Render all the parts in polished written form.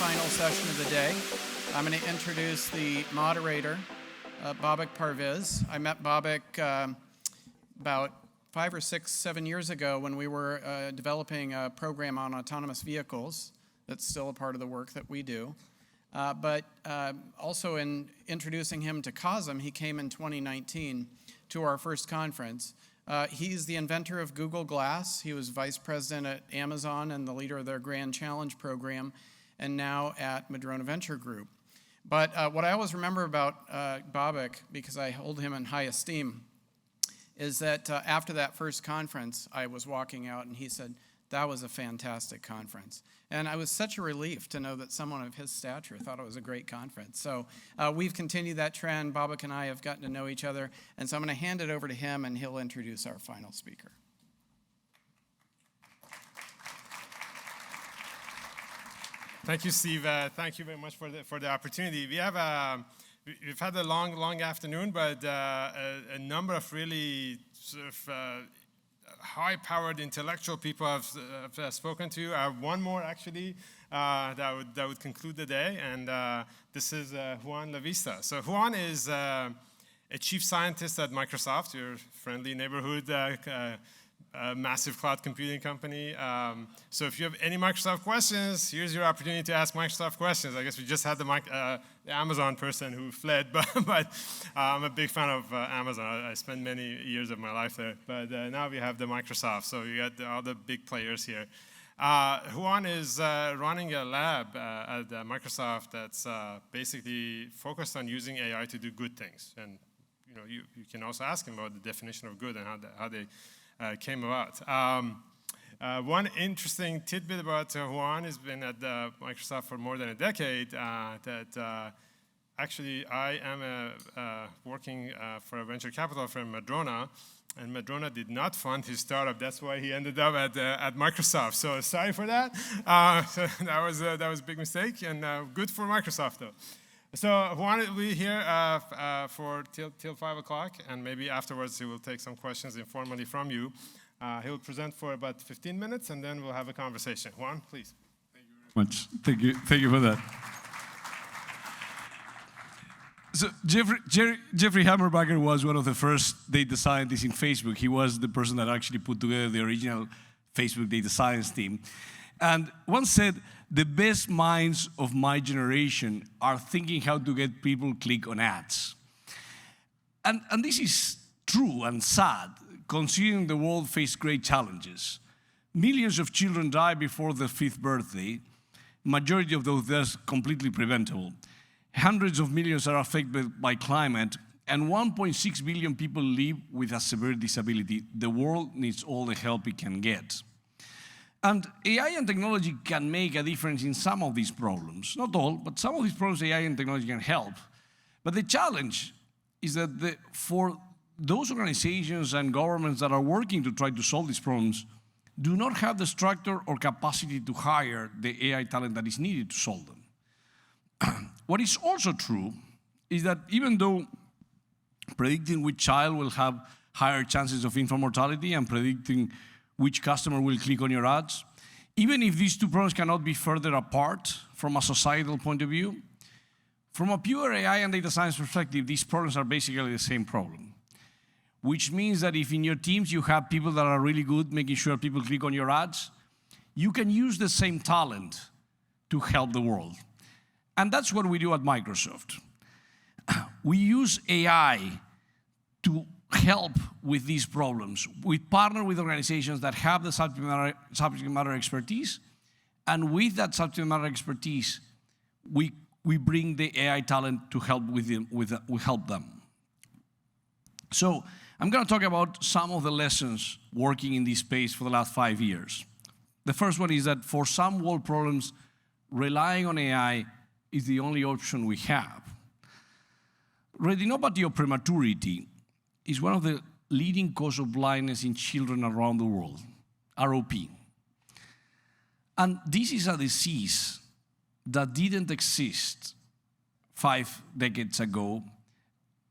final session of the day. I'm going to introduce the moderator, Babak Parviz. I met Babak about 5 or 6, 7 years ago when we were developing a program on autonomous vehicles. That's still a part of the work that we do. But also in introducing him to COSM, he came in 2019 to our first conference. He's the inventor of Google Glass. He was vice president at Amazon and the leader of their Grand Challenge program, and now at Madrona Venture Group. But what I always remember about Babak, because I hold him in high esteem, is that after that first conference, I was walking out and he said, "That was a fantastic conference." And I was such a relief to know that someone of his stature thought it was a great conference. So we've continued that trend. Babak and I have gotten to know each other. And so I'm going to hand it over to him, and he'll introduce our final speaker. Thank you, Steve. Thank you very much for the opportunity. We've had a long afternoon, but a number of really sort of high-powered intellectual people I've spoken to. I have one more actually that would conclude the day, and this is Juan Lavista. So Juan is a chief scientist at Microsoft, your friendly neighborhood massive cloud computing company. So if you have any Microsoft questions, here's your opportunity to ask Microsoft questions. I guess we just had the Amazon person who fled, but I'm a big fan of Amazon. I spent many years of my life there. But now we have the Microsoft, so you got all the big players here. Juan is running a lab at Microsoft that's basically focused on using AI to do good things. And you can also ask him about the definition of good and how they came about. One interesting tidbit about Juan has been at Microsoft for more than a decade, that actually I am working for a venture capital firm, Madrona, and Madrona did not fund his startup. That's why he ended up at Microsoft. So sorry for that. So that was a big mistake, and good for Microsoft though. So Juan will be here for till 5 o'clock, and maybe afterwards he will take some questions informally from you. He will present for about 15 minutes, and then we'll have a conversation. Juan, please. Thank you very much. Thank you for that. So Jeffrey Hammerbacher was one of the first data scientists in Facebook. He was the person that actually put together the original Facebook data science team. And once said, "The best minds of my generation are thinking how to get people click on ads." And this is true and sad, considering the world faced great challenges. Millions of children die before their 5th birthday. Majority of those deaths completely preventable. Hundreds of millions are affected by climate, and 1.6 billion people live with a severe disability. The world needs all the help it can get. And AI and technology can make a difference in some of these problems. Not all, but some of these problems AI and technology can help. But the challenge is that for those organizations and governments that are working to try to solve these problems do not have the structure or capacity to hire the AI talent that is needed to solve them. What is also true is that even though predicting which child will have higher chances of infant mortality and predicting which customer will click on your ads, even if these two problems cannot be further apart from a societal point of view, from a pure AI and data science perspective, these problems are basically the same problem. Which means that if in your teams you have people that are really good making sure people click on your ads, you can use the same talent to help the world. And that's what we do at Microsoft. We use AI to help with these problems. We partner with organizations that have the subject matter expertise, and with that subject matter expertise, we bring the AI talent to help we help them. So I'm going to talk about some of the lessons working in this space for the last 5 years. The first one is that for some world problems, relying on AI is the only option we have. Retinopathy or prematurity is one of the leading causes of blindness in children around the world, ROP. And this is a disease that didn't exist 5 decades ago,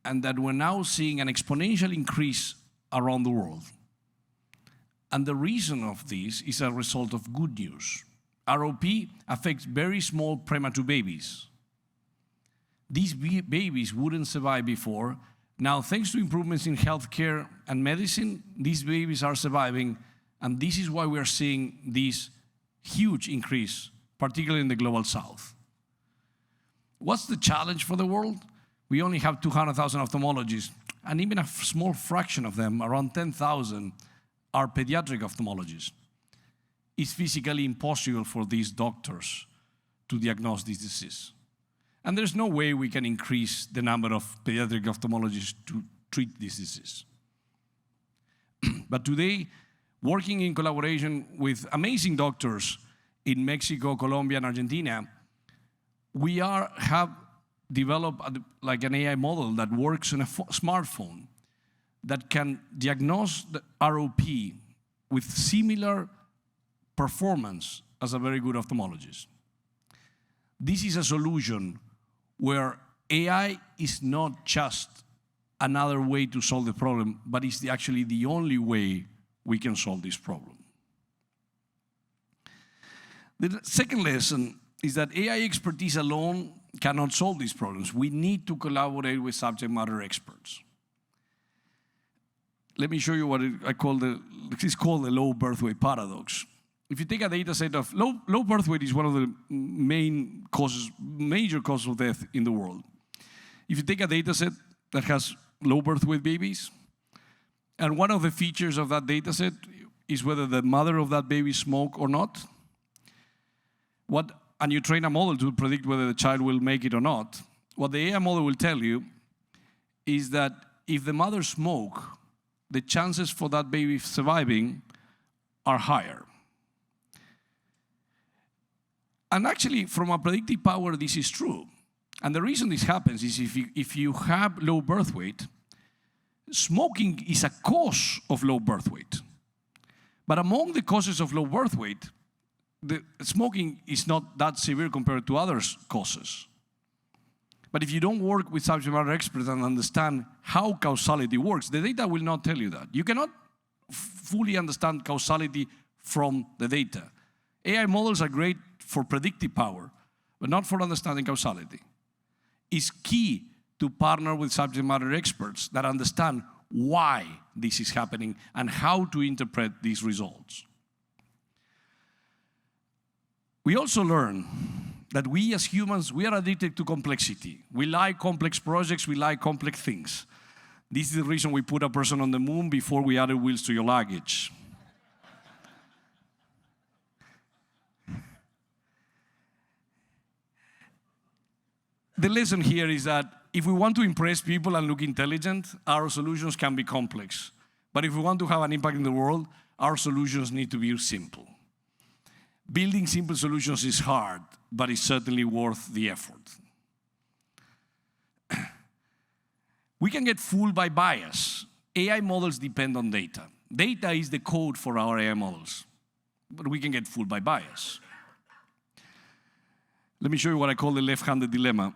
and that we're now seeing an exponential increase around the world. And the reason of this is a result of good news. ROP affects very small premature babies. These babies wouldn't survive before. Now, thanks to improvements in healthcare and medicine, these babies are surviving, and this is why we are seeing this huge increase, particularly in the global south. What's the challenge for the world? We only have 200,000 ophthalmologists, and even a small fraction of them, around 10,000, are pediatric ophthalmologists. It's physically impossible for these doctors to diagnose this disease. And there's no way we can increase the number of pediatric ophthalmologists to treat this disease. But today, working in collaboration with amazing doctors in Mexico, Colombia, and Argentina, we have developed like an AI model that works on a smartphone that can diagnose the ROP with similar performance as a very good ophthalmologist. This is a solution where AI is not just another way to solve the problem, but it's actually the only way we can solve this problem. The second lesson is that AI expertise alone cannot solve these problems. We need to collaborate with subject matter experts. Let me show you what it's called the low birth weight paradox. If you take a data set of low birth weight is one of the major causes of death in the world. If you take a data set that has low birth weight babies, and one of the features of that data set is whether the mother of that baby smokes or not, and you train a model to predict whether the child will make it or not, what the AI model will tell you is that if the mother smokes, the chances for that baby surviving are higher. And actually, from a predictive power, this is true. And the reason this happens is if you have low birth weight, smoking is a cause of low birth weight. But among the causes of low birth weight, the smoking is not that severe compared to other causes. But if you don't work with subject matter experts and understand how causality works, the data will not tell you that. You cannot fully understand causality from the data. AI models are great for predictive power, but not for understanding causality. It's key to partner with subject matter experts that understand why this is happening and how to interpret these results. We also learn that we as humans, we are addicted to complexity. We like complex projects, we like complex things. This is the reason we put a person on the moon before we added wheels to your luggage. The lesson here is that if we want to impress people and look intelligent, our solutions can be complex. But if we want to have an impact in the world, our solutions need to be simple. Building simple solutions is hard, but it's certainly worth the effort. We can get fooled by bias. AI models depend on data. Data is the code for our AI models, but we can get fooled by bias. Let me show you what I call the left-handed dilemma.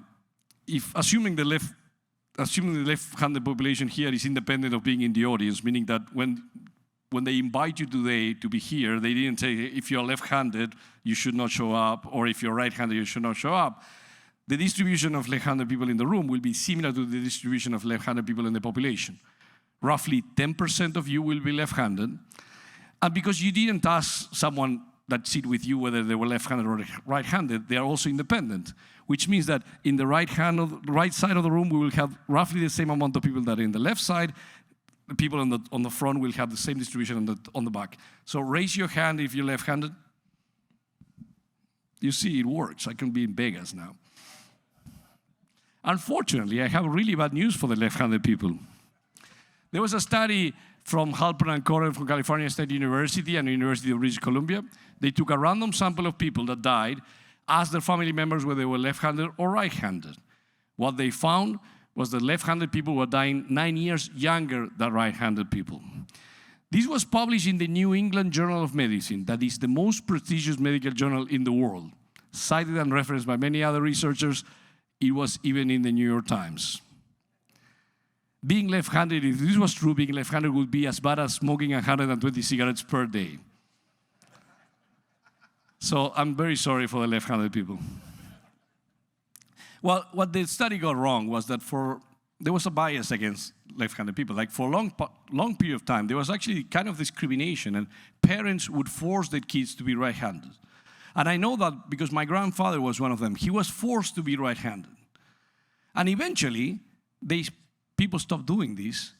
Assuming the left-handed population here is independent of being in the audience, meaning that when they invite you today to be here, they didn't say, if you're left-handed, you should not show up, or if you're right-handed, you should not show up. The distribution of left-handed people in the room will be similar to the distribution of left-handed people in the population. Roughly 10% of you will be left-handed, and because you didn't ask someone that sit with you whether they were left-handed or right-handed, they are also independent, which means that in the right side of the room, we will have roughly the same amount of people that are in the left side. The people on the front will have the same distribution on the back. So raise your hand if you're left-handed. You see, it works. I can be in Vegas now. Unfortunately, I have really bad news for the left-handed people. There was a study from Halpern and Coren from California State University and the University of British Columbia. They took a random sample of people that died, asked their family members whether they were left-handed or right-handed. What they found was that left-handed people were dying 9 years younger than right-handed people. This was published in the New England Journal of Medicine, that is the most prestigious medical journal in the world. Cited and referenced by many other researchers, it was even in the New York Times. Being left-handed, if this was true, being left-handed would be as bad as smoking 120 cigarettes per day. So I'm very sorry for the left-handed people. Well, what the study got wrong was that there was a bias against left-handed people. Like for a long period of time, there was actually kind of discrimination, and parents would force their kids to be right-handed. And I know that because my grandfather was one of them. He was forced to be right-handed. And eventually, people stopped doing this,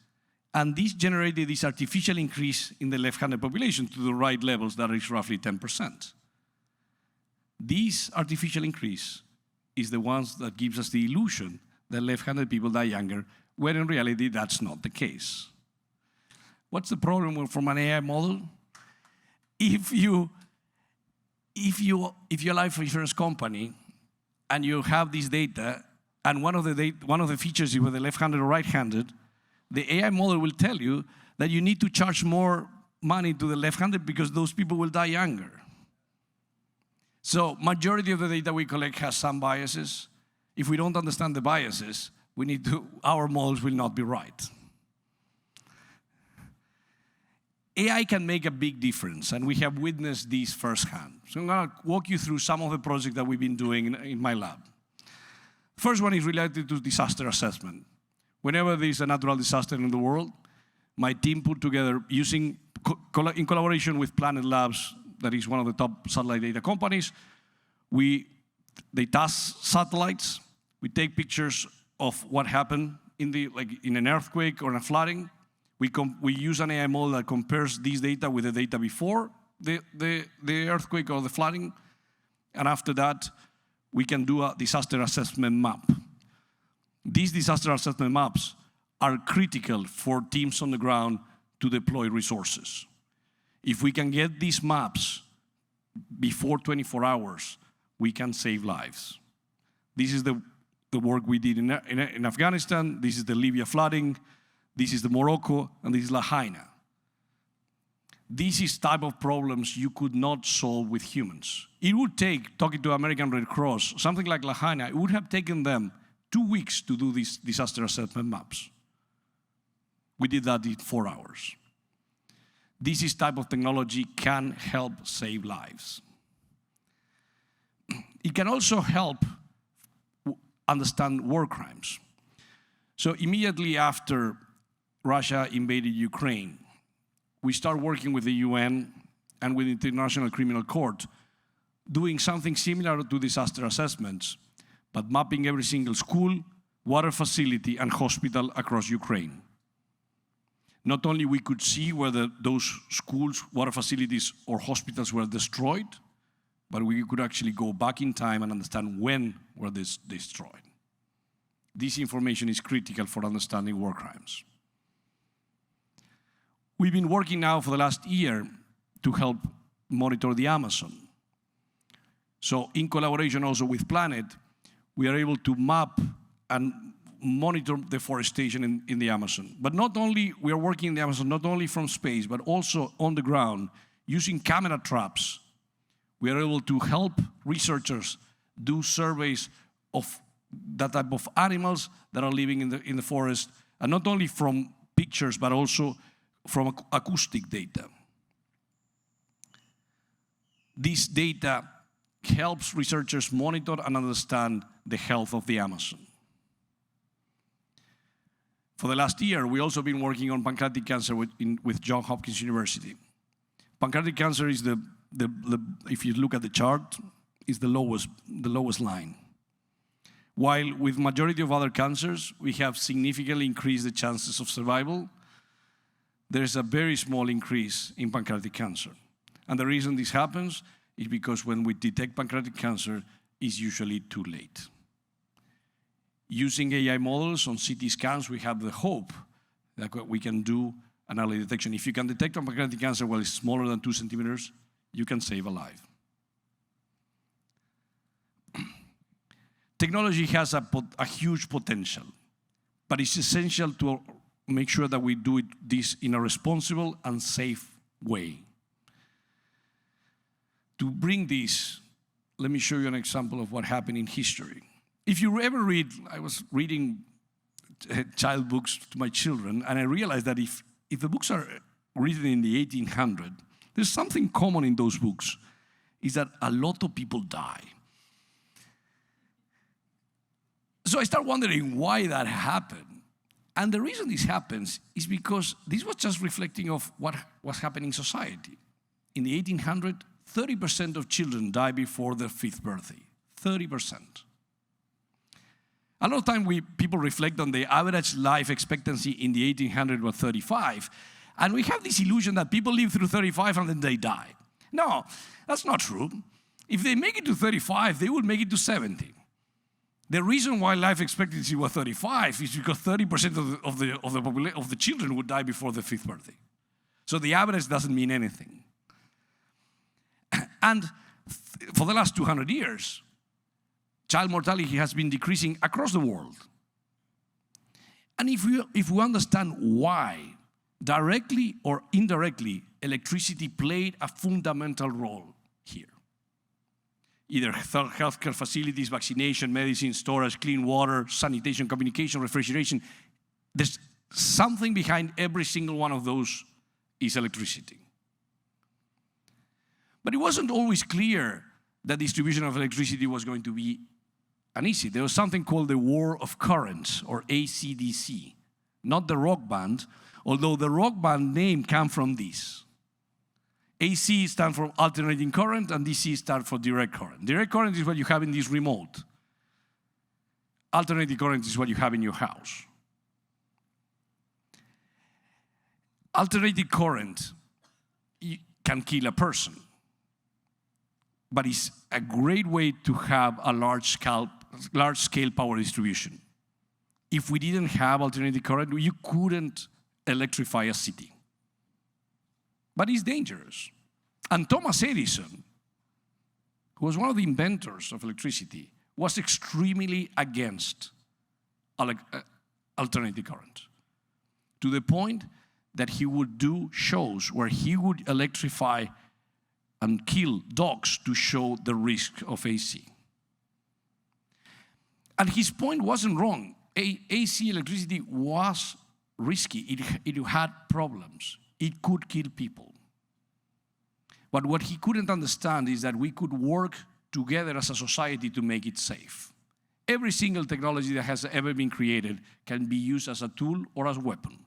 and this generated this artificial increase in the left-handed population to the right levels that is roughly 10%. This artificial increase is the ones that gives us the illusion that left-handed people die younger, when in reality that's not the case. What's the problem from an AI model? If you're a life insurance company and you have this data, and one of the features is whether left-handed or right-handed, the AI model will tell you that you need to charge more money to the left-handed because those people will die younger. So majority of the data we collect has some biases. If we don't understand the biases, our models will not be right. AI can make a big difference, and we have witnessed this firsthand. So I'm going to walk you through some of the projects that we've been doing in my lab. First one is related to disaster assessment. Whenever there is a natural disaster in the world, my team put together, in collaboration with Planet Labs, that is one of the top satellite data companies, they task satellites. We take pictures of what happened in an earthquake or in a flooding. We use an AI model that compares these data with the data before the earthquake or the flooding, and after that, we can do a disaster assessment map. These disaster assessment maps are critical for teams on the ground to deploy resources. If we can get these maps before 24 hours, we can save lives. This is the work we did in Afghanistan. This is the Libya flooding. This is the Morocco, and this is Lahaina. This is type of problems you could not solve with humans. It would take, talking to American Red Cross, something like Lahaina, it would have taken them 2 weeks to do these disaster assessment maps. We did that in 4 hours. This type of technology can help save lives. It can also help understand war crimes. So immediately after Russia invaded Ukraine, we start working with the UN and with the International Criminal Court, doing something similar to disaster assessments, but mapping every single school, water facility, and hospital across Ukraine. Not only we could see whether those schools, water facilities, or hospitals were destroyed, but we could actually go back in time and understand when were they destroyed. This information is critical for understanding war crimes. We've been working now for the last year to help monitor the Amazon. So in collaboration also with Planet, we are able to map and monitor deforestation in the Amazon. But not only we are working in the Amazon, not only from space, but also on the ground, using camera traps. We are able to help researchers do surveys of that type of animals that are living in the forest, and not only from pictures, but also from acoustic data. This data helps researchers monitor and understand the health of the Amazon. For the last year, we also been working on pancreatic cancer with Johns Hopkins University. Pancreatic cancer is if you look at the chart, is the lowest line. While with majority of other cancers, we have significantly increased the chances of survival, there is a very small increase in pancreatic cancer. And the reason this happens is because when we detect pancreatic cancer, it's usually too late. Using AI models on CT scans, we have the hope that we can do an early detection. If you can detect pancreatic cancer while it's smaller than 2 centimeters, you can save a life. Technology has a huge potential, but it's essential to make sure that we do this in a responsible and safe way. To bring this, let me show you an example of what happened in history. If you ever read, I was reading child books to my children, and I realized that if the books are written in the 1800s, there's something common in those books. is that a lot of people die. So I start wondering why that happened. And the reason this happens is because this was just reflecting of what was happening in society. In the 1800s, 30% of children die before their 5th birthday. 30%. A lot of time people reflect on the average life expectancy in the 1800s was 35, and we have this illusion that people live through 35 and then they die. No, that's not true. If they make it to 35, they will make it to 70. The reason why life expectancy was 35 is because 30% of the children would die before their 5th birthday. So the average doesn't mean anything. And for the last 200 years, child mortality has been decreasing across the world. And if we understand why, directly or indirectly, electricity played a fundamental role here. Either healthcare facilities, vaccination, medicine, storage, clean water, sanitation, communication, refrigeration. There's something behind every single one of those is electricity. But it wasn't always clear that distribution of electricity was going to be uneasy. There was something called the War of Currents, or AC/DC. Not the rock band, although the rock band name came from this. AC stands for alternating current, and DC stands for direct current. Direct current is what you have in this remote. Alternating current is what you have in your house. Alternating current can kill a person, but it's a great way to have a large-scale power distribution. If we didn't have alternating current, you couldn't electrify a city. But it's dangerous. And Thomas Edison, who was one of the inventors of electricity, was extremely against alternating current, to the point that he would do shows where he would electrify and kill dogs to show the risk of AC. And his point wasn't wrong. AC electricity was risky. It had problems. It could kill people. But what he couldn't understand is that we could work together as a society to make it safe. Every single technology that has ever been created can be used as a tool or as a weapon.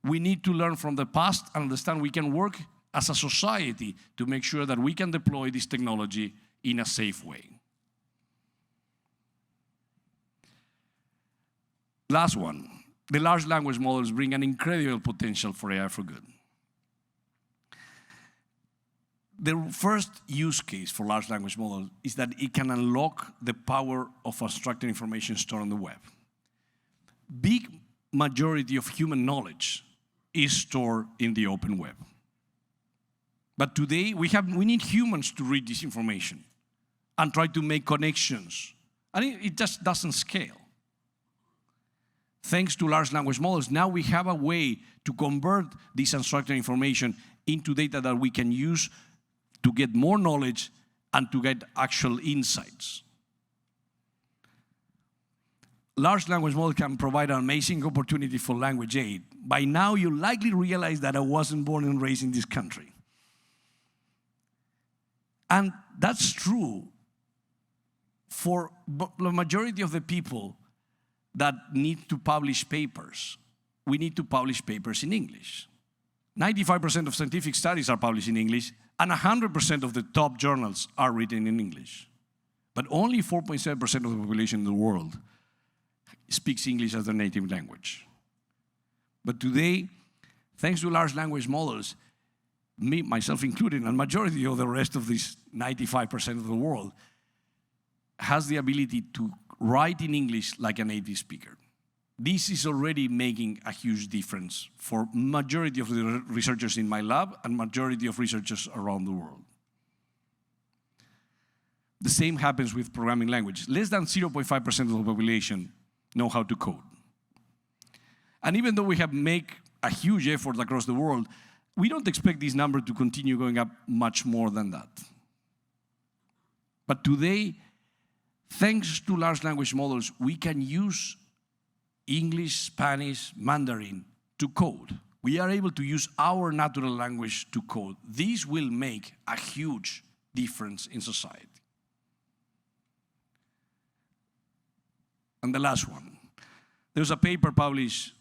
We need to learn from the past and understand we can work as a society to make sure that we can deploy this technology in a safe way. Last one, the large language models bring an incredible potential for AI for good. The first use case for large language models is that it can unlock the power of unstructured information stored on the web. Big majority of human knowledge is stored in the open web. But today, we need humans to read this information and try to make connections. And it just doesn't scale. Thanks to large language models, now we have a way to convert this unstructured information into data that we can use to get more knowledge and to get actual insights. Large language models can provide an amazing opportunity for language aid. By now, you likely realize that I wasn't born and raised in this country. And that's true for the majority of the people that need to publish papers. We need to publish papers in English. 95% of scientific studies are published in English, and 100% of the top journals are written in English. But only 4.7% of the population in the world speaks English as their native language. But today, thanks to large language models, me, myself included, and majority of the rest of this 95% of the world, has the ability to write in English like a native speaker. This is already making a huge difference for majority of the researchers in my lab and majority of researchers around the world. The same happens with programming language. Less than 0.5% of the population know how to code. And even though we have made a huge effort across the world, we don't expect this number to continue going up much more than that. But today, thanks to large language models, we can use English, Spanish, Mandarin to code. we are able to use our natural language to code. This will make a huge difference in society. And the last one. There's a paper published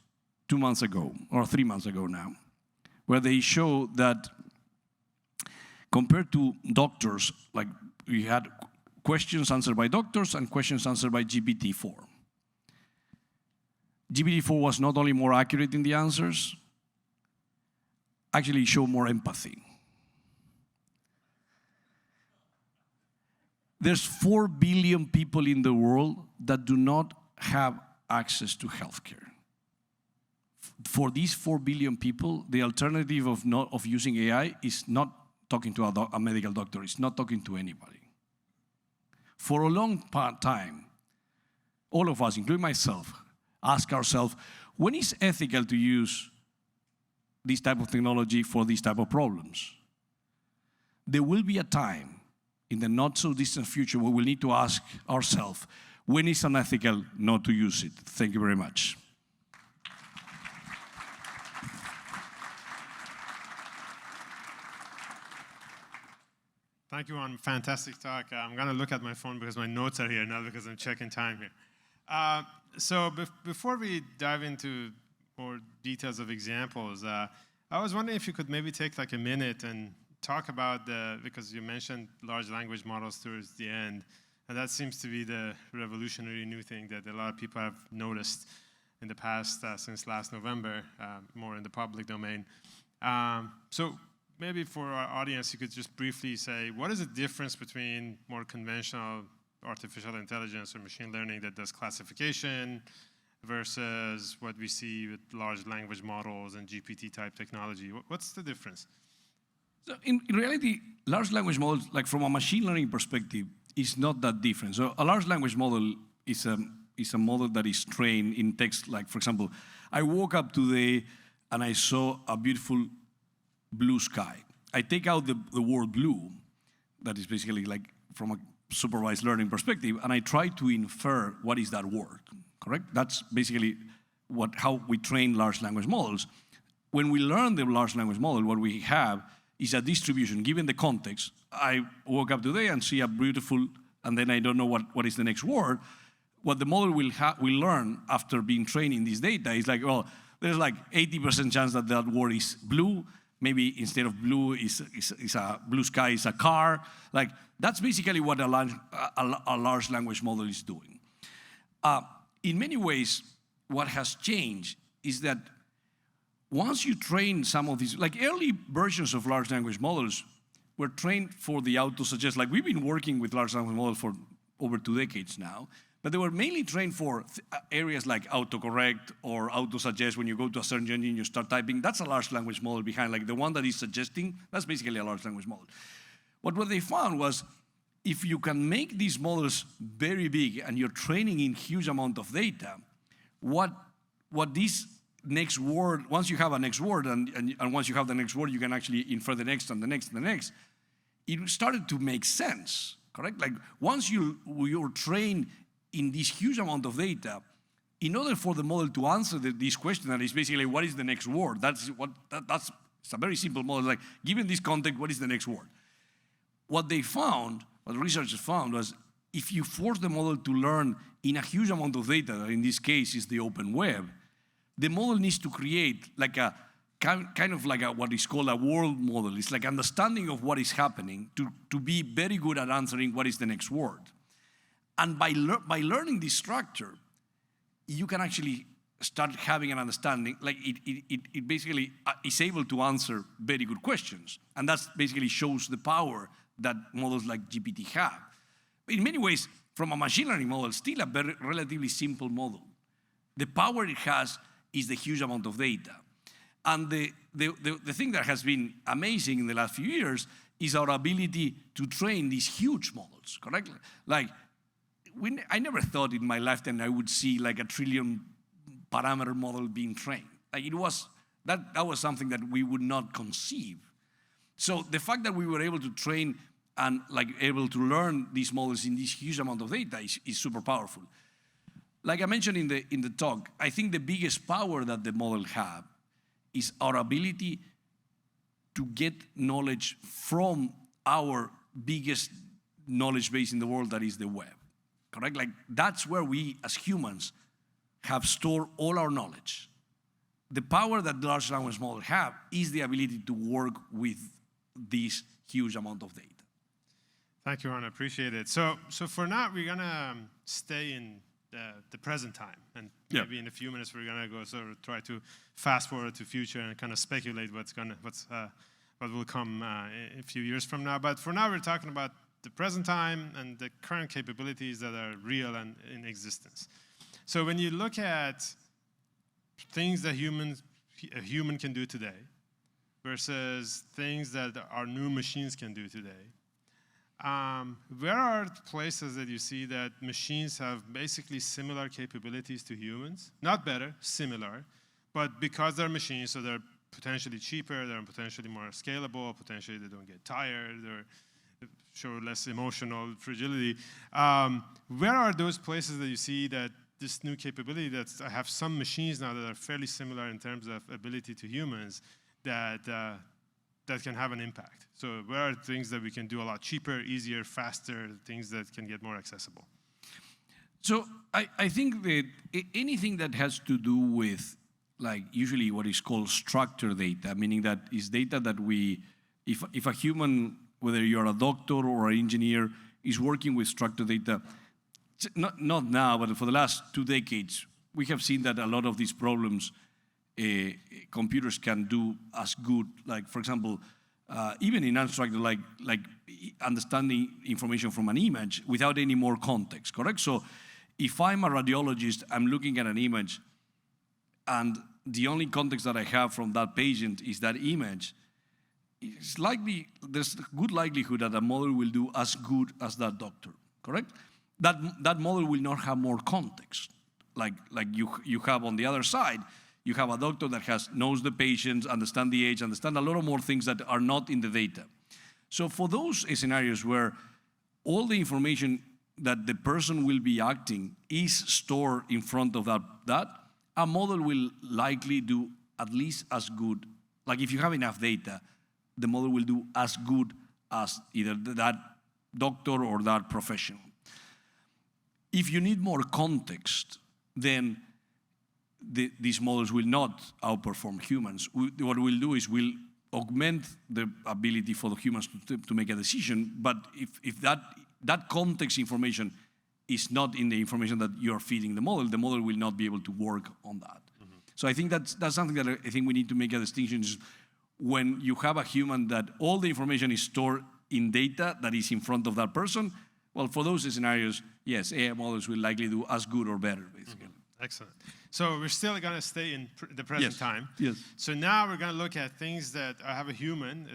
2 months ago, or 3 months ago now, where they show that compared to doctors, like we had questions answered by doctors and questions answered by GPT-4. GPT-4 was not only more accurate in the answers, actually showed more empathy. There's 4 billion people in the world that do not have access to healthcare. For these 4 billion people, the alternative of using AI is not talking to a medical doctor, it's not talking to anybody. For a long time, all of us, including myself, ask ourselves, when is ethical to use this type of technology for these type of problems? There will be a time in the not so distant future where we'll need to ask ourselves, when is unethical not to use it? Thank you very much. Thank you, Juan. Fantastic talk. I'm going to look at my phone because my notes are here now because I'm checking time here. So before we dive into more details of examples, I was wondering if you could maybe take like a minute and talk about because you mentioned large language models towards the end, and that seems to be the revolutionary new thing that a lot of people have noticed in the past since last November, more in the public domain. So maybe for our audience, you could just briefly say, what is the difference between more conventional artificial intelligence or machine learning that does classification versus what we see with large language models and GPT-type technology? What's the difference? So in reality, large language models, like from a machine learning perspective, is not that different. So a large language model is a model that is trained in text. Like, for example, I woke up today and I saw a beautiful blue sky. I take out the word blue, that is basically like from a supervised learning perspective, and I try to infer what is that word, correct? That's basically how we train large language models. When we learn the large language model, what we have is a distribution. Given the context, I woke up today and see a beautiful, and then I don't know what is the next word. What the model will learn after being trained in this data is like, well, there's like 80% chance that that word is blue. Maybe instead of blue is a blue sky is a car. Like that's basically what a large language model is doing. In many ways, what has changed is that once you train some of these, like early versions of large language models were trained for the auto-suggest. Like we've been working with large language models for over 2 decades now, but they were mainly trained for areas like autocorrect or auto-suggest. When you go to a search engine, you start typing. That's a large language model behind, like the one that is suggesting, that's basically a large language model. But what they found was if you can make these models very big and you're training in huge amount of data, what this next word, once you have a next word, and once you have the next word, you can actually infer the next and the next and the next, it started to make sense, correct? Like once you're trained in this huge amount of data, in order for the model to answer this question, that is basically what is the next word? That's it's a very simple model. Like given this context, what is the next word? What the researchers found was if you force the model to learn in a huge amount of data, that in this case is the open web, the model needs to create like a kind of like what is called a world model. It's like understanding of what is happening to be very good at answering what is the next word. And by learning this structure, you can actually start having an understanding, like it basically is able to answer very good questions. And that basically shows the power that models like GPT have. But in many ways, from a machine learning model, still a very relatively simple model. The power it has is the huge amount of data. And the thing that has been amazing in the last few years is our ability to train these huge models, correct? Like, I never thought in my lifetime I would see like a 1 trillion parameter model being trained. Like that was something that we would not conceive. So the fact that we were able to train and like able to learn these models in this huge amount of data is super powerful. Like I mentioned in the talk, I think the biggest power that the model have is our ability to get knowledge from our biggest knowledge base in the world, that is the web, correct? Like, that's where we, as humans, have stored all our knowledge. The power that large language models have is the ability to work with this huge amount of data. Thank you, Ron. I appreciate it. So for now, we're gonna stay in the present time, and maybe in a few minutes we're gonna go sort of try to fast forward to future and kind of speculate what will come in a few years from now. But for now, we're talking about the present time and the current capabilities that are real and in existence. So when you look at things that a human can do today versus things that our new machines can do today, where are places that you see that machines have basically similar capabilities to humans? Not better, similar, but because they're machines, so they're potentially cheaper, they're potentially more scalable, potentially they don't get tired, they show less emotional fragility. Where are those places that you see that this new capability that I have some machines now that are fairly similar in terms of ability to humans that can have an impact? So where are things that we can do a lot cheaper, easier, faster, things that can get more accessible? So I think that anything that has to do with, like, usually what is called structured data, meaning that is data that if a human, whether you're a doctor or an engineer, is working with structured data, not now, but for the last 2 decades, we have seen that a lot of these problems computers can do as good. Like, for example, even in unstructured, like understanding information from an image without any more context, correct? So if I'm a radiologist, I'm looking at an image, and the only context that I have from that patient is that image, there's a good likelihood that a model will do as good as that doctor, correct? That model will not have more context. Like you have on the other side, you have a doctor that knows the patient, understand the age, understand a lot of more things that are not in the data. So for those scenarios where all the information that the person will be acting is stored in front of that, a model will likely do at least as good. Like, if you have enough data, the model will do as good as either that doctor or that professional. If you need more context, then these models will not outperform humans. What we'll do is we'll augment the ability for the humans to make a decision, but if that context information is not in the information that you're feeding the model will not be able to work on that. Mm-hmm. So I think that's something that I think we need to make a distinction is when you have a human that all the information is stored in data that is in front of that person. Well, for those scenarios, yes, AI models will likely do as good or better, basically. Mm-hmm. Excellent. So we're still going to stay in the present time. Yes. So now we're going to look at things that I have a human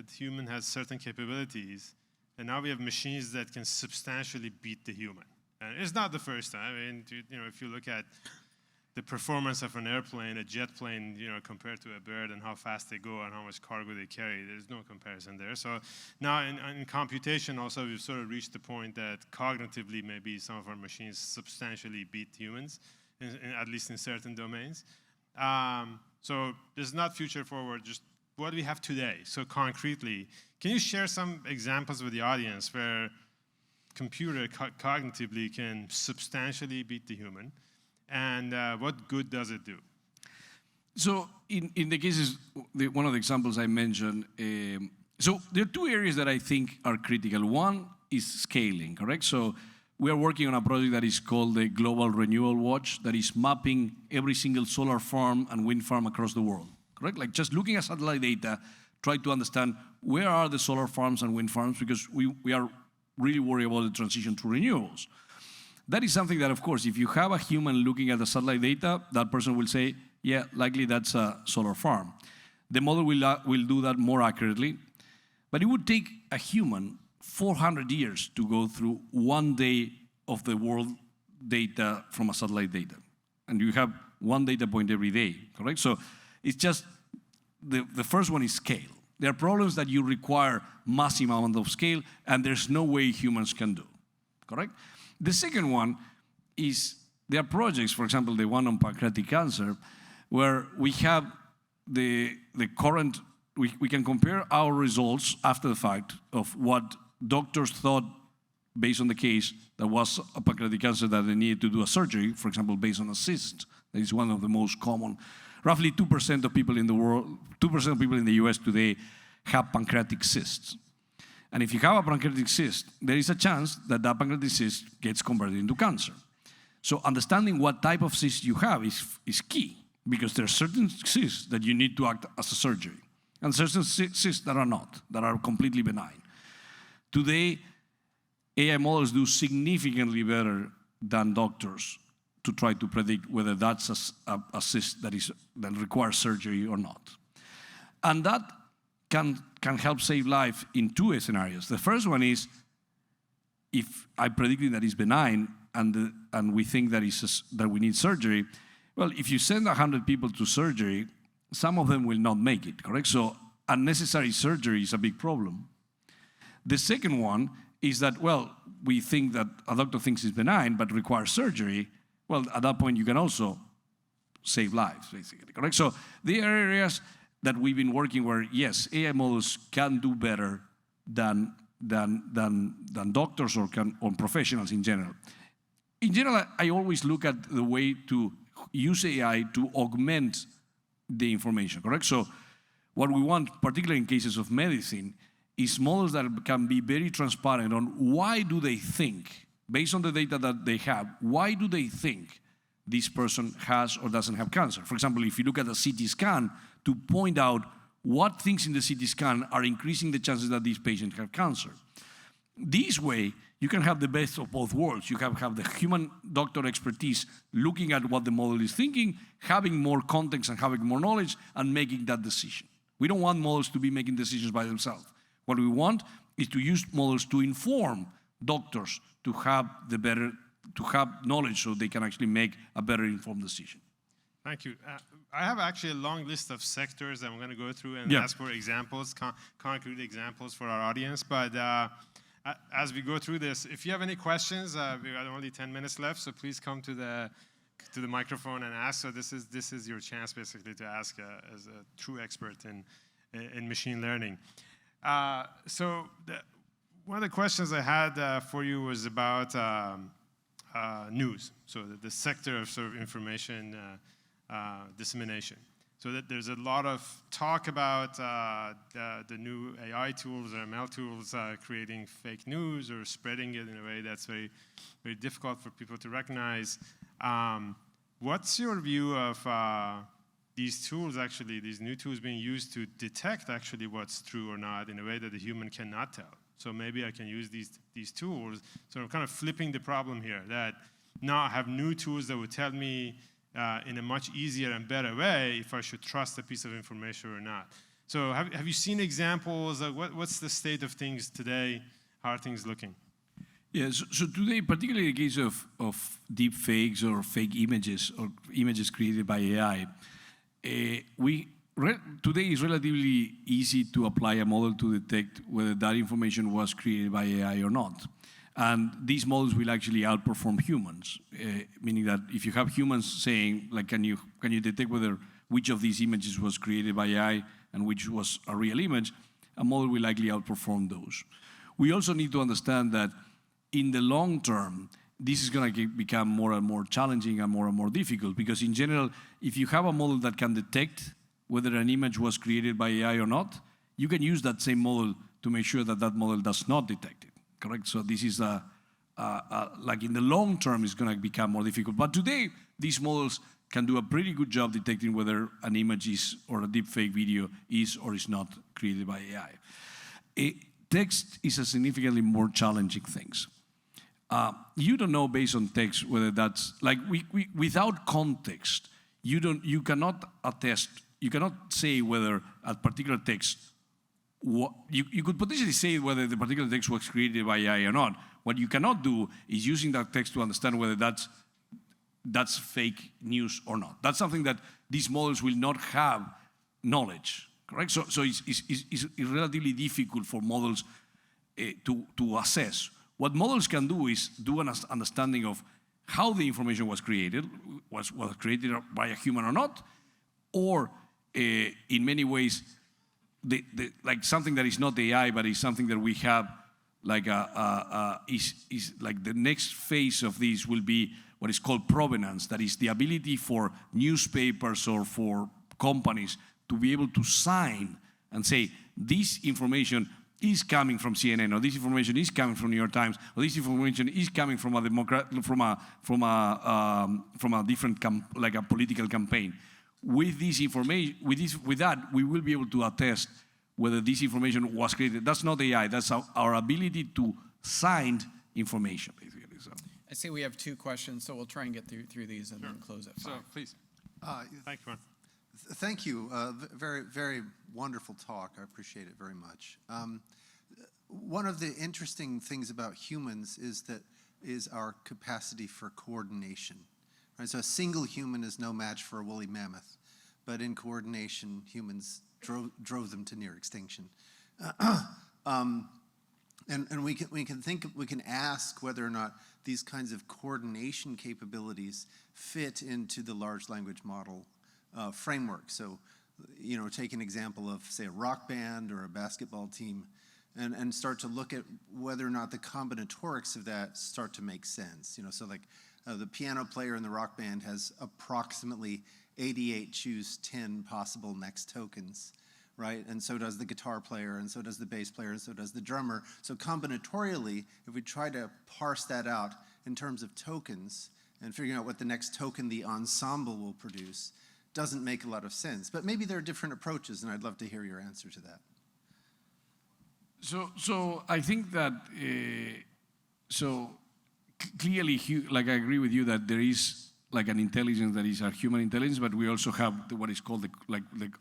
has certain capabilities, and now we have machines that can substantially beat the human. And it's not the first time. I mean, if you look at the performance of an airplane, a jet plane, compared to a bird and how fast they go and how much cargo they carry, there's no comparison there. So now in computation also, we've sort of reached the point that cognitively maybe some of our machines substantially beat humans, at least in certain domains. So this is not future forward, just what we have today. So concretely, can you share some examples with the audience where computer cognitively can substantially beat the human? And what good does it do? So in the cases, one of the examples I mentioned, so there are two areas that I think are critical. One is scaling, correct? So we are working on a project that is called the Global Renewal Watch that is mapping every single solar farm and wind farm across the world, correct? Like just looking at satellite data, try to understand where are the solar farms and wind farms, because we are really worried about the transition to renewables. That is something that, of course, if you have a human looking at the satellite data, that person will say, yeah, likely that's a solar farm. The model will do that more accurately, but it would take a human 400 years to go through 1 day of the world data from a satellite data. And you have one data point every day, correct? So it's just, the first one is scale. There are problems that you require massive amount of scale, and there's no way humans can do, correct? The second one is there are projects, for example, the one on pancreatic cancer, where we have the current, we can compare our results after the fact of what doctors thought based on the case that was a pancreatic cancer that they needed to do a surgery, for example, based on a cyst. That is one of the most common. Roughly 2% of people in the world, 2% of people in the US today have pancreatic cysts. And if you have a pancreatic cyst, there is a chance that that pancreatic cyst gets converted into cancer. So understanding what type of cyst you have is key, because there are certain cysts that you need to act as a surgery, and certain cysts that are not, that are completely benign. Today, AI models do significantly better than doctors to try to predict whether that's a cyst that requires surgery or not. And that can help save life in two scenarios. The first one is, if I predicted that it's benign and we think that we need surgery, well, if you send 100 people to surgery, some of them will not make it, correct? So unnecessary surgery is a big problem. The second one is that, well, we think that a doctor thinks it's benign but requires surgery. Well, at that point, you can also save lives, basically, correct? So there are areas that we've been working where, yes, AI models can do better than doctors or professionals in general. In general, I always look at the way to use AI to augment the information, correct? So what we want, particularly in cases of medicine, is models that can be very transparent on why do they think, based on the data that they have, why do they think this person has or doesn't have cancer? For example, if you look at a CT scan, to point out what things in the CT scan are increasing the chances that these patients have cancer. This way, you can have the best of both worlds. You have the human doctor expertise looking at what the model is thinking, having more context and having more knowledge, and making that decision. We don't want models to be making decisions by themselves. What we want is to use models to inform doctors to have knowledge so they can actually make a better informed decision. Thank you. I have actually a long list of sectors that I'm going to go through and ask for examples, concrete examples for our audience. But as we go through this, if you have any questions, we have only 10 minutes left, so please come to the microphone and ask. So this is your chance, basically, to ask as a true expert in machine learning. One of the questions I had for you was about news, so the sector of sort of information dissemination. So that there's a lot of talk about the new AI tools or ML tools creating fake news or spreading it in a way that's very, very difficult for people to recognize. What's your view of these tools, actually, these new tools being used to detect actually what's true or not in a way that the human cannot tell? So maybe I can use these tools. So I'm kind of flipping the problem here, that now I have new tools that would tell me in a much easier and better way if I should trust a piece of information or not. So have you seen examples? What's the state of things today? How are things looking? Yes, so today, particularly in the case of deep fakes or fake images or images created by AI, today it's relatively easy to apply a model to detect whether that information was created by AI or not. And these models will actually outperform humans, meaning that if you have humans saying, like, can you detect which of these images was created by AI and which was a real image, a model will likely outperform those. We also need to understand that in the long term, this is going to become more and more challenging and more difficult, because in general, if you have a model that can detect whether an image was created by AI or not, you can use that same model to make sure that that model does not detect it. Correct? So this is like in the long term, it's going to become more difficult. But today, these models can do a pretty good job detecting whether an image is or a deepfake video is or is not created by AI. Text is a significantly more challenging thing. You don't know based on text whether that's like without context. You cannot attest. You cannot say whether a particular text. You could potentially say whether the particular text was created by AI or not. What you cannot do is using that text to understand whether that's fake news or not. That's something that these models will not have knowledge, correct? So it's relatively difficult for models to assess. What models can do is do an understanding of how the information was created by a human or not, or in many ways, like something that is not AI, but is something that we have, like is like the next phase of this will be what is called provenance. That is the ability for newspapers or for companies to be able to sign and say, this information is coming from CNN, or this information is coming from New York Times, or this information is coming from a different like a political campaign. With this information, with that, we will be able to attest whether this information was created. That's not AI. That's our ability to sign information, basically. So. I see we have 2 questions, so we'll try and get through these and then close at 5. So, please. Thank you, Ron. Thank you. Very, very wonderful talk. I appreciate it very much. One of the interesting things about humans is our capacity for coordination. Right? So a single human is no match for a woolly mammoth, but in coordination, humans drove them to near extinction. And we can ask whether or not these kinds of coordination capabilities fit into the large language model framework. So, take an example of, say, a rock band or a basketball team, and start to look at whether or not the combinatorics of that start to make sense. So like the piano player in the rock band has approximately 88 choose 10 possible next tokens, right? And so does the guitar player, and so does the bass player, and so does the drummer. So combinatorially, if we try to parse that out in terms of tokens and figuring out what the next token the ensemble will produce, doesn't make a lot of sense. But maybe there are different approaches, and I'd love to hear your answer to that. So I think that clearly, like I agree with you that there is like an intelligence that is our human intelligence, but we also have what is called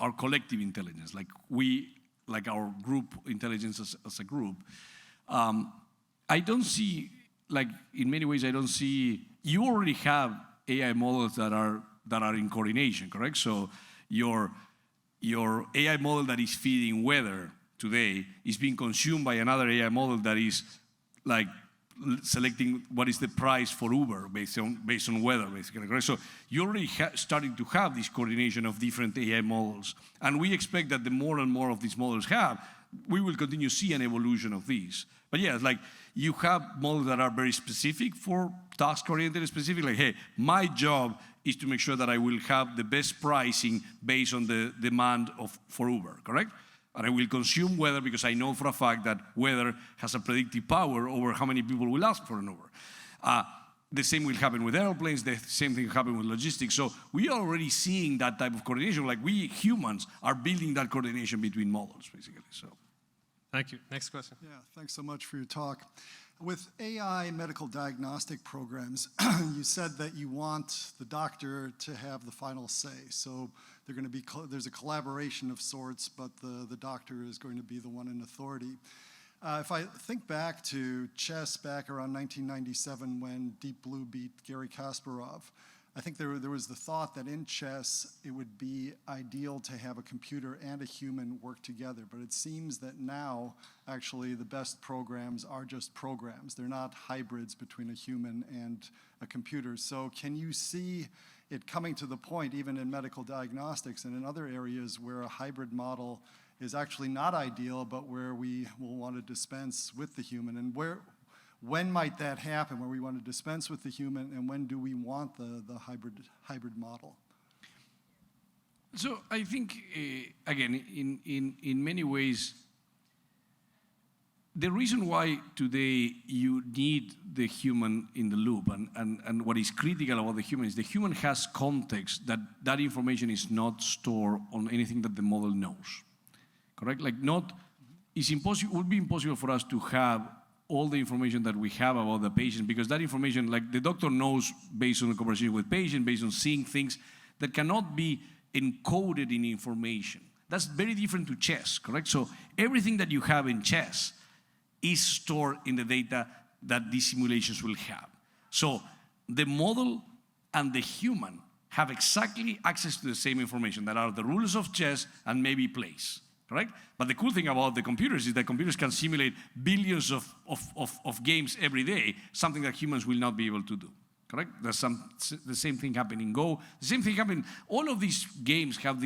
our collective intelligence, like our group intelligence as a group. I don't see, like in many ways, I don't see. You already have AI models that are in coordination, correct? So your AI model that is feeding weather today is being consumed by another AI model that is like selecting what is the price for Uber based on weather, basically, correct? So you're already starting to have this coordination of different AI models, and we expect that the more and more of these models we will continue to see an evolution of these. But yeah, like you have models that are very specific for task-oriented, specific, like, hey, my job is to make sure that I will have the best pricing based on the demand for Uber, correct? And I will consume weather because I know for a fact that weather has a predictive power over how many people will ask for an Uber. The same will happen with airplanes, the same thing will happen with logistics. So we are already seeing that type of coordination, like we humans are building that coordination between models, basically, so. Thank you. Next question. Yeah, thanks so much for your talk. With AI medical diagnostic programs, you said that you want the doctor to have the final say. So there's a collaboration of sorts, but the doctor is going to be the one in authority. If I think back to chess back around 1997 when Deep Blue beat Garry Kasparov, I think there was the thought that in chess it would be ideal to have a computer and a human work together, but it seems that now actually the best programs are just programs. They're not hybrids between a human and a computer. So can you see it coming to the point, even in medical diagnostics and in other areas, where a hybrid model is actually not ideal, but where we will want to dispense with the human? And when might that happen, where we want to dispense with the human, and when do we want the hybrid model? So I think, again, in many ways, the reason why today you need the human in the loop, and what is critical about the human is the human has context that information is not stored on anything that the model knows, correct? Like it would be impossible for us to have all the information that we have about the patient, because that information, like the doctor knows based on the conversation with patient, based on seeing things that cannot be encoded in information. That's very different to chess, correct? So everything that you have in chess is stored in the data that these simulations will have. So the model and the human have exactly access to the same information that are the rules of chess and maybe plays. Correct? But the cool thing about the computers is that computers can simulate billions of games every day, something that humans will not be able to do. Correct? There's the same thing happening in Go. The same thing happening. All of these games have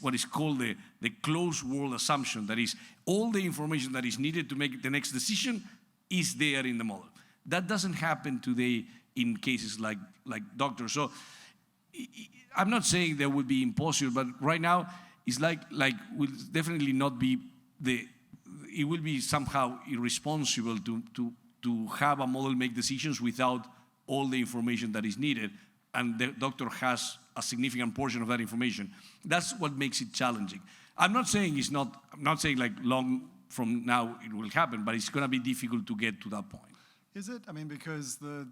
what is called the closed world assumption. That is, all the information that is needed to make the next decision is there in the model. That doesn't happen today in cases like doctors. So I'm not saying that would be impossible, but right now it's like will definitely not be it will be somehow irresponsible to have a model make decisions without all the information that is needed, and the doctor has a significant portion of that information. That's what makes it challenging. I'm not saying like long from now it will happen, but it's going to be difficult to get to that point. Is it? I mean, because the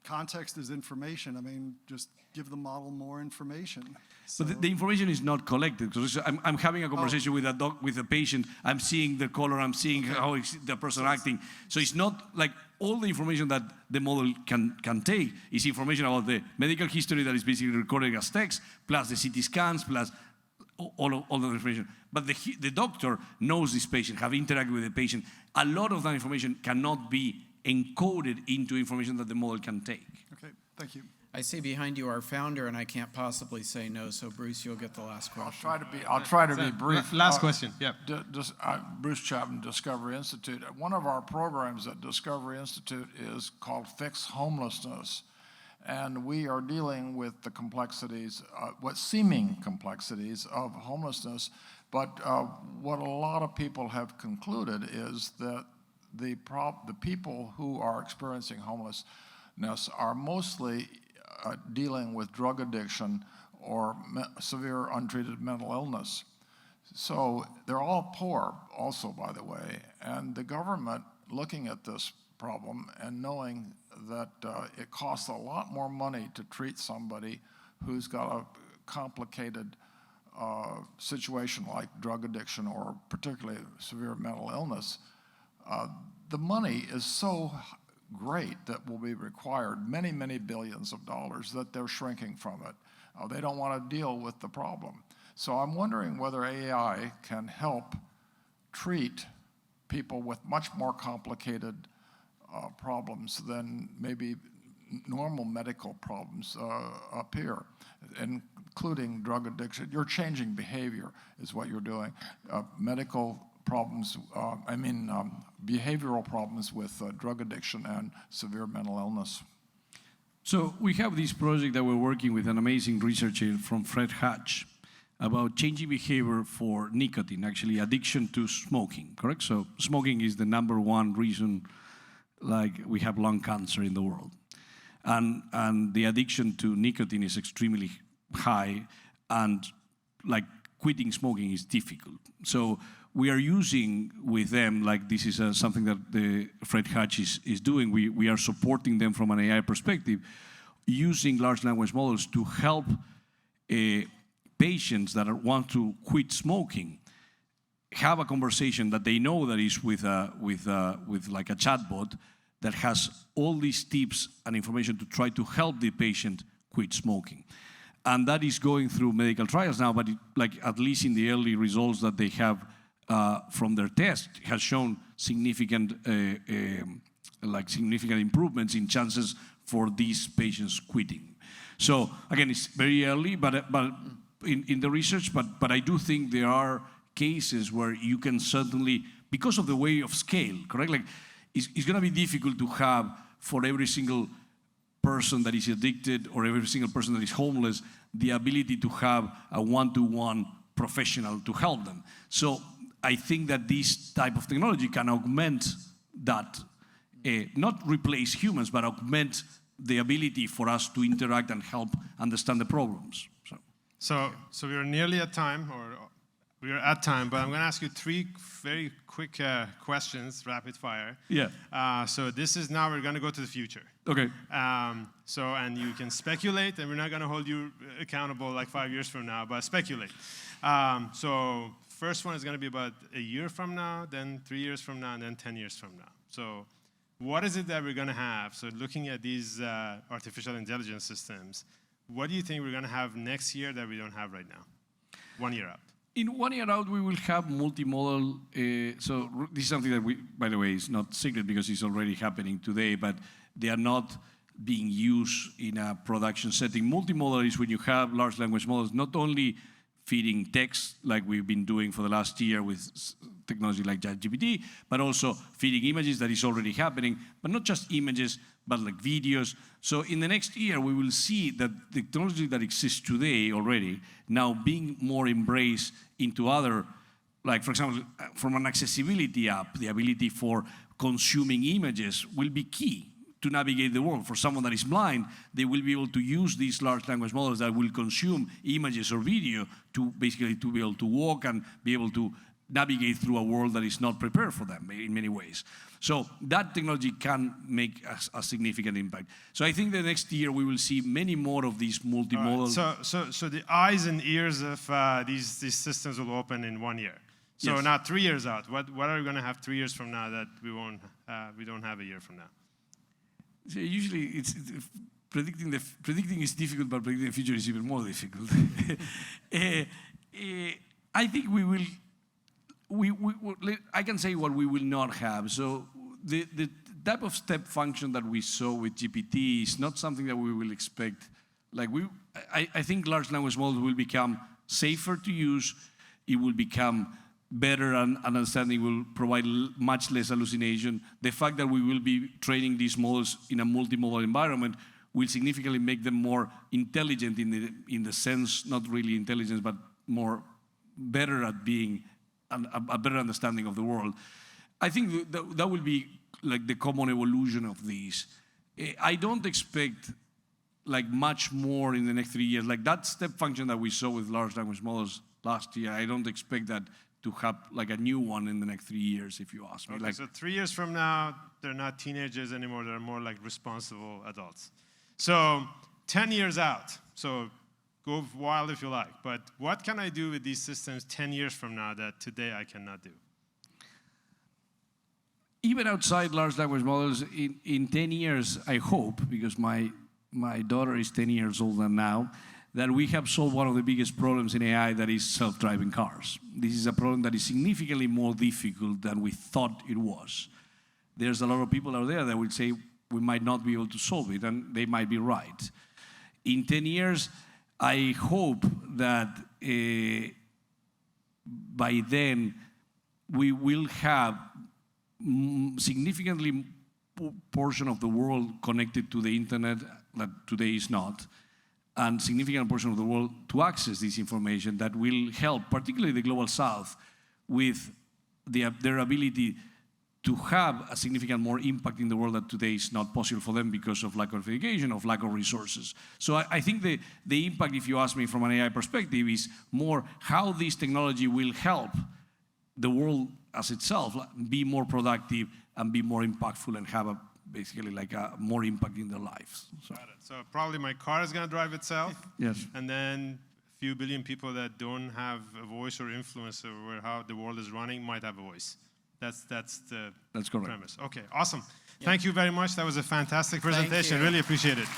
context is information. I mean, just give the model more information. So But the information is not collected. Because I'm having a conversation with a patient. I'm seeing the color. I'm seeing how the person acting. So it's not like all the information that the model can take is information about the medical history that is basically recorded as text, plus the CT scans, plus all the information. But the doctor knows this patient, have interacted with the patient. A lot of that information cannot be encoded into information that the model can take. Okay, thank you. I see behind you our founder, and I can't possibly say no, so Bruce, you'll get the last question. I'll try to be brief. Last question, yeah. Bruce Chapman, Discovery Institute. One of our programs at Discovery Institute is called Fix Homelessness. And we are dealing with the complexities, what seeming complexities of homelessness. But what a lot of people have concluded is that the people who are experiencing homelessness are mostly dealing with drug addiction or severe untreated mental illness. So they're all poor also, by the way, and the government looking at this problem and knowing that it costs a lot more money to treat somebody who's got a complicated situation like drug addiction or particularly severe mental illness, the money is so great that will be required, many, many billions of dollars, that they're shrinking from it. They don't want to deal with the problem. So I'm wondering whether AI can help treat people with much more complicated problems than maybe normal medical problems appear, including drug addiction. You're changing behavior is what you're doing. Medical problems, behavioral problems with drug addiction and severe mental illness. So we have this project that we're working with an amazing researcher from Fred Hatch about changing behavior for nicotine, actually addiction to smoking, correct? So smoking is the #1 reason like we have lung cancer in the world. And the addiction to nicotine is extremely high, and like quitting smoking is difficult. So we are using with them, like this is something that the Fred Hatch is doing, we are supporting them from an AI perspective, using large language models to help patients that want to quit smoking have a conversation that they know that is with like a chatbot that has all these tips and information to try to help the patient quit smoking. And that is going through medical trials now, but at least in the early results that they have from their test has shown significant improvements in chances for these patients quitting. So again, it's very early, but in the research, but I do think there are cases where you can certainly, because of the way of scale, correct? Like it's going to be difficult to have for every single person that is addicted or every single person that is homeless the ability to have a one-to-one professional to help them. So I think that this type of technology can augment that, not replace humans, but augment the ability for us to interact and help understand the problems. So we are nearly at time, we are at time, but I'm going to ask you 3 very quick questions, rapid fire. Yeah. So this is now we're going to go to the future. Okay. And you can speculate, and we're not going to hold you accountable like 5 years from now, but speculate. So first one is going to be about a year from now, then 3 years from now, and then 10 years from now. So what is it that we're going to have? So looking at these artificial intelligence systems, what do you think we're going to have next year that we don't have right now, 1 year out? In 1 year out, we will have multimodal. So this is something that by the way, is not secret because it's already happening today, but they are not being used in a production setting. Multimodal is when you have large language models, not only feeding text like we've been doing for the last year with technology like ChatGPT, but also feeding images that is already happening, but not just images, but like videos. So in the next year, we will see that the technology that exists today already now being more embraced into other, like for example, from an accessibility app, the ability for consuming images will be key to navigate the world. For someone that is blind, they will be able to use these large language models that will consume images or video to basically to be able to walk and be able to navigate through a world that is not prepared for them in many ways. So that technology can make a significant impact. So I think the next year we will see many more of these multimodal. Right. So the eyes and ears of these systems will open in 1 year. So Yes. now 3 years out, what are we going to have 3 years from now that we don't have a year from now? So usually, predicting is difficult, but predicting the future is even more difficult. I think we will. I can say what we will not have. So the type of step function that we saw with GPT is not something that we will expect. Like I think large language models will become safer to use. It will become better and understanding, will provide much less hallucination. The fact that we will be training these models in a multimodal environment will significantly make them more intelligent in the sense, not really intelligence, but more better at being a better understanding of the world. I think that will be like the common evolution of these. I don't expect like much more in the next 3 years. Like that step function that we saw with large language models last year, I don't expect that to have like a new one in the next 3 years, if you ask me. Okay, Like, so 3 years from now, they're not teenagers anymore. They're more like responsible adults. So 10 years out, so go wild if you like, but what can I do with these systems 10 years from now that today I cannot do? even outside large language models, in 10 years, I hope, because my daughter is 10 years older now, that we have solved one of the biggest problems in AI, that is self-driving cars. This is a problem that is significantly more difficult than we thought it was. There's a lot of people out there that would say we might not be able to solve it, and they might be right. In 10 years, I hope that by then we will have significantly portion of the world connected to the internet that today is not, and significant portion of the world to access this information that will help, particularly the Global South, with their ability to have a significant more impact in the world that today is not possible for them because of lack of education, of lack of resources. So I think the impact, if you ask me from an AI perspective, is more how this technology will help the world as itself be more productive and be more impactful and have basically like a more impact in their lives. So. Got it. So probably my car is going to drive itself. Yes. And then a few billion people that don't have a voice or influence over how the world is running might have a voice. That's the That's correct. premise. Okay, awesome. Thank you very much. That was a fantastic presentation. you. Really appreciate it.